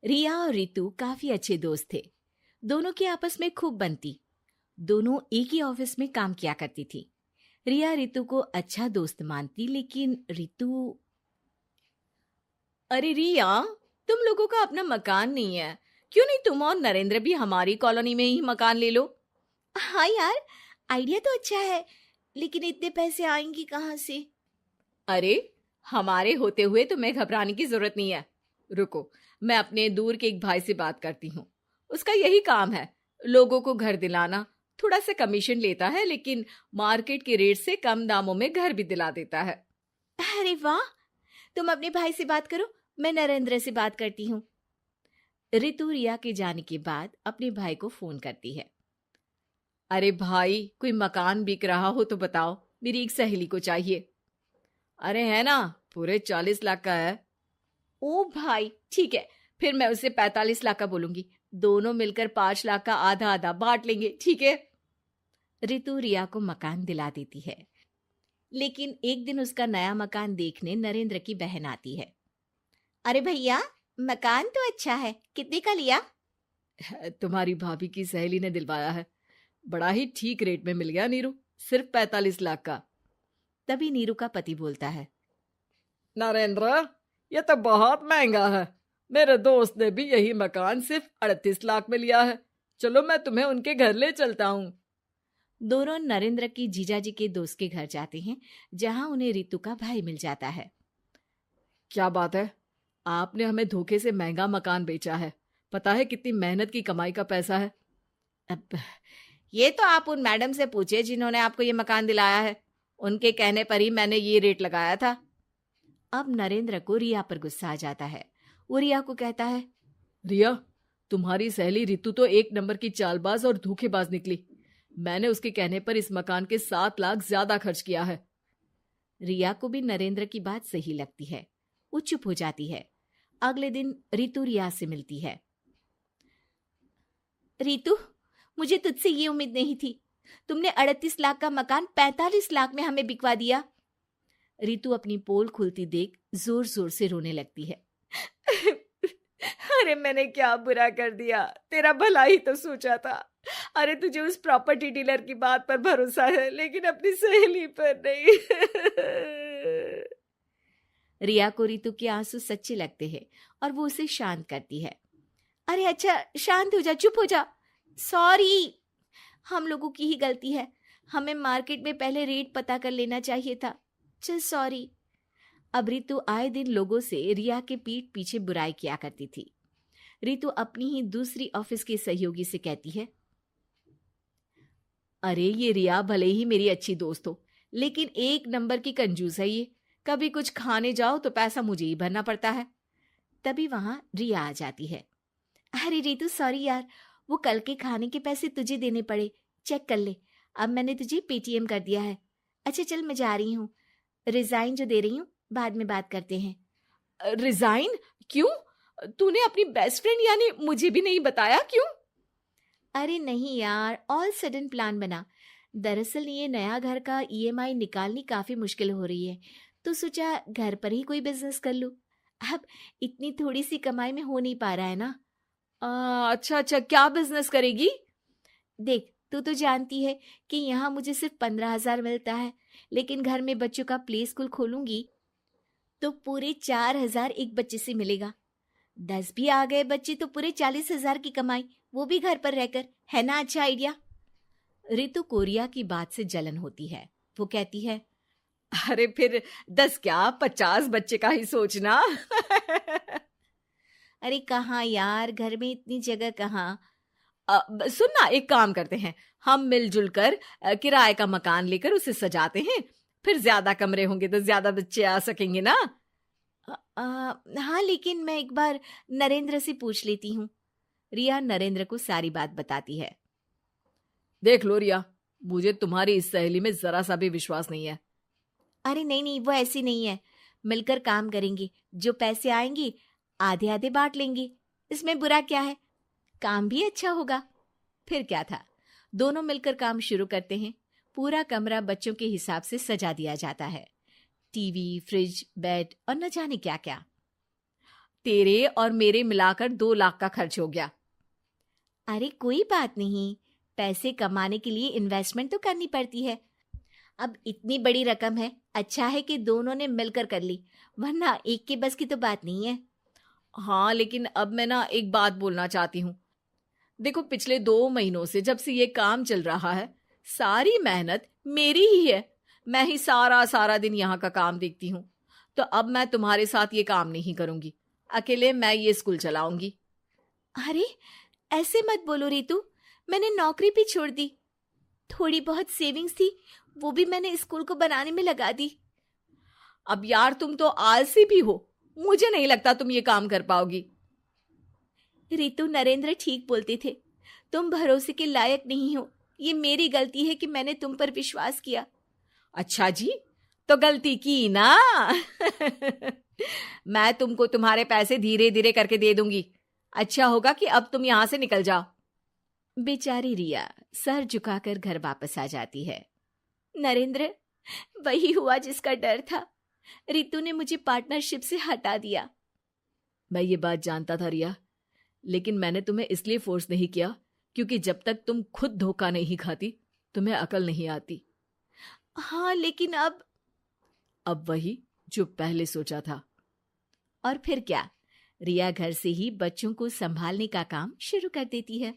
रिया और रितु काफी अच्छे दोस्त थे। दोनों की आपस में खूब बनती। दोनों एक ही ऑफिस में काम किया करती थी। रिया रितु को अच्छा दोस्त मानती, लेकिन रितु। अरे रिया, तुम लोगों का अपना मकान नहीं है, क्यों नहीं तुम और नरेंद्र भी हमारी कॉलोनी में ही मकान ले लो? हाँ यार, आइडिया तो अच्छा है, लेकिन इतने पैसे आएंगे कहाँ से? अरे, हमारे होते हुए तुम्हें घबराने की जरूरत नहीं है। रुको, मैं अपने दूर के एक भाई से बात करती हूँ। उसका यही काम है, लोगों को घर दिलाना। थोड़ा सा कमीशन लेता है, लेकिन मार्केट के रेट से कम दामों में घर भी दिला देता है। अरे वाह, तुम अपने भाई से बात करो, मैं नरेंद्र से बात करती हूँ। रितु रिया के जाने के बाद अपने भाई को फोन करती है। अरे भाई, कोई मकान बिक रहा हो तो बताओ, मेरी एक सहेली को चाहिए। अरे है ना, पूरे 40 लाख का है। ओ भाई, ठीक है, फिर मैं उसे 45 लाख का बोलूंगी। दोनों मिलकर 5 लाख का आधा आधा बांट लेंगे, ठीक है? रितु रिया को मकान दिला देती है, लेकिन एक दिन उसका नया मकान देखने नरेंद्र की बहन आती है। अरे भैया, मकान तो अच्छा है, कितने का लिया? तुम्हारी भाभी की सहेली ने दिलवाया है, बड़ा ही ठीक रेट में मिल गया नीरू, सिर्फ 45 लाख का। तभी नीरू का पति बोलता है। नरेंद्र, ये तो बहुत महंगा है। मेरे दोस्त ने भी यही मकान सिर्फ 38 लाख में लिया है। चलो, मैं तुम्हें उनके घर ले चलता हूँ। दोनों नरेंद्र की जीजाजी के दोस्त के घर जाते हैं, जहां उन्हें रितु का भाई मिल जाता है। क्या बात है, आपने हमें धोखे से महंगा मकान बेचा है। पता है कितनी मेहनत की कमाई का पैसा है। अब ये तो आप उन मैडम से पूछे जिन्होंने आपको ये मकान दिलाया है। उनके कहने पर ही मैंने ये रेट लगाया था। अब नरेंद्र को रिया पर गुस्सा आ जाता है। वो रिया को कहता है, रिया, तुम्हारी सहेली रितु तो एक नंबर की चालबाज और धोखेबाज निकली। मैंने उसके कहने पर इस मकान के 7 लाख ज्यादा खर्च किया है। रिया को भी नरेंद्र की बात सही लगती है। वो चुप हो जाती है। अगले दिन रितु रिया से मिलती है। रितु, मुझे तुझसे ये उम्मीद नहीं थी। तुमने 38 लाख का मकान 45 लाख में हमें बिकवा दिया। रितु अपनी पोल खुलती देख जोर जोर से रोने लगती है। अरे मैंने क्या बुरा कर दिया, तेरा भला ही तो सोचा था। अरे तुझे उस प्रॉपर्टी डीलर की बात पर भरोसा है, लेकिन अपनी सहेली पर नहीं। रिया को रितु के आंसू सच्चे लगते हैं और वो उसे शांत करती है। अरे अच्छा, शांत हो जा, चुप हो जा। सॉरी, हम लोगों की ही गलती है। हमें मार्केट में पहले रेट पता कर लेना चाहिए था। चल सॉरी। अब रितु आए दिन लोगों से रिया के पीठ पीछे बुराई किया करती थी। रितु अपनी ही दूसरी ऑफिस के सहयोगी से कहती है, अरे ये रिया भले ही मेरी अच्छी दोस्त हो, लेकिन एक नंबर की कंजूस है ये। कभी कुछ खाने जाओ तो पैसा मुझे ही भरना पड़ता है। तभी वहां रिया आ जाती है। अरे रितु, सॉरी यार, वो कल के खाने के पैसे तुझे देने पड़े, चेक कर ले। अब मैंने तुझे पेटीएम कर दिया है। अच्छा चल, मैं जा रही हूँ। रिजाइन जो दे रही हूँ, बाद में बात करते हैं। रिजाइन? क्यों? तूने अपनी बेस्ट फ्रेंड यानी मुझे भी नहीं बताया, क्यों? अरे नहीं यार, ऑल सडन प्लान बना। दरअसल ये नया घर का ईएमआई निकालनी काफी मुश्किल हो रही है, तो सोचा घर पर ही कोई बिजनेस कर लूं। अब इतनी थोड़ी सी कमाई में हो नहीं पा रहा है ना। अच्छा अच्छा, क्या बिजनेस करेगी? देख, तू तो जानती है कि यहाँ मुझे सिर्फ 15,000 मिलता है, लेकिन घर में बच्चों का प्ले स्कूल खोलूंगी तो पूरे 4,000 एक बच्चे से मिलेगा। 10 भी आ गए बच्चे तो पूरे 40,000 की कमाई, वो भी घर पर रहकर। है ना अच्छा आइडिया? रितु को रिया की बात से जलन होती है। वो कहती है, अरे फिर 10 क्या, 50 बच्चे का ही सोचना। अरे कहाँ यार, घर में इतनी जगह कहाँ। सुन ना, एक काम करते हैं, हम मिलजुल कर किराए का मकान लेकर उसे सजाते हैं। फिर ज्यादा कमरे होंगे तो ज्यादा बच्चे आ सकेंगे ना। हाँ, लेकिन मैं एक बार नरेंद्र से पूछ लेती हूँ। रिया नरेंद्र को सारी बात बताती है। देख लो रिया, मुझे तुम्हारी इस सहेली में जरा सा भी विश्वास नहीं है। अरे नहीं नहीं, वो ऐसी नहीं है। मिलकर काम करेंगे, जो पैसे आएंगे आधे आधे बांट लेंगे। इसमें बुरा क्या है, काम भी अच्छा होगा। फिर क्या था, दोनों मिलकर काम शुरू करते हैं। पूरा कमरा बच्चों के हिसाब से सजा दिया जाता है। टीवी, फ्रिज, बेड और न जाने क्या क्या। तेरे और मेरे मिलाकर 2 लाख का खर्च हो गया। अरे कोई बात नहीं, पैसे कमाने के लिए इन्वेस्टमेंट तो करनी पड़ती है। अब इतनी बड़ी रकम है, अच्छा है कि दोनों ने मिलकर कर ली, वरना एक के बस की तो बात नहीं है। हाँ, लेकिन अब मैं ना एक बात बोलना चाहती हूँ। देखो, पिछले 2 महीनों से जब से ये काम चल रहा है, सारी मेहनत मेरी ही है। मैं ही सारा सारा दिन यहाँ का काम देखती हूँ। तो अब मैं तुम्हारे साथ ये काम नहीं करूंगी। अकेले मैं ये स्कूल चलाऊंगी। अरे ऐसे मत बोलो रितु, मैंने नौकरी भी छोड़ दी। थोड़ी बहुत सेविंग्स थी, वो भी मैंने स्कूल को बनाने में लगा दी। अब यार, तुम तो आलसी भी हो। मुझे नहीं लगता तुम ये काम कर पाओगी। रितु, नरेंद्र ठीक बोलते थे, तुम भरोसे के लायक नहीं हो। ये मेरी गलती है कि मैंने तुम पर विश्वास किया। अच्छा जी, तो गलती की ना। मैं तुमको तुम्हारे पैसे धीरे धीरे करके दे दूंगी। अच्छा होगा कि अब तुम यहां से निकल जाओ। बेचारी रिया सर झुकाकर घर वापस आ जाती है। नरेंद्र, वही हुआ जिसका डर था। रितु ने मुझे पार्टनरशिप से हटा दिया। मैं ये बात जानता था रिया, लेकिन मैंने तुम्हें इसलिए फोर्स नहीं किया क्योंकि जब तक तुम खुद धोखा नहीं खाती, तुम्हें अकल नहीं आती। हाँ, लेकिन अब वही जो पहले सोचा था। और फिर क्या, रिया घर से ही बच्चों को संभालने का काम शुरू कर देती है।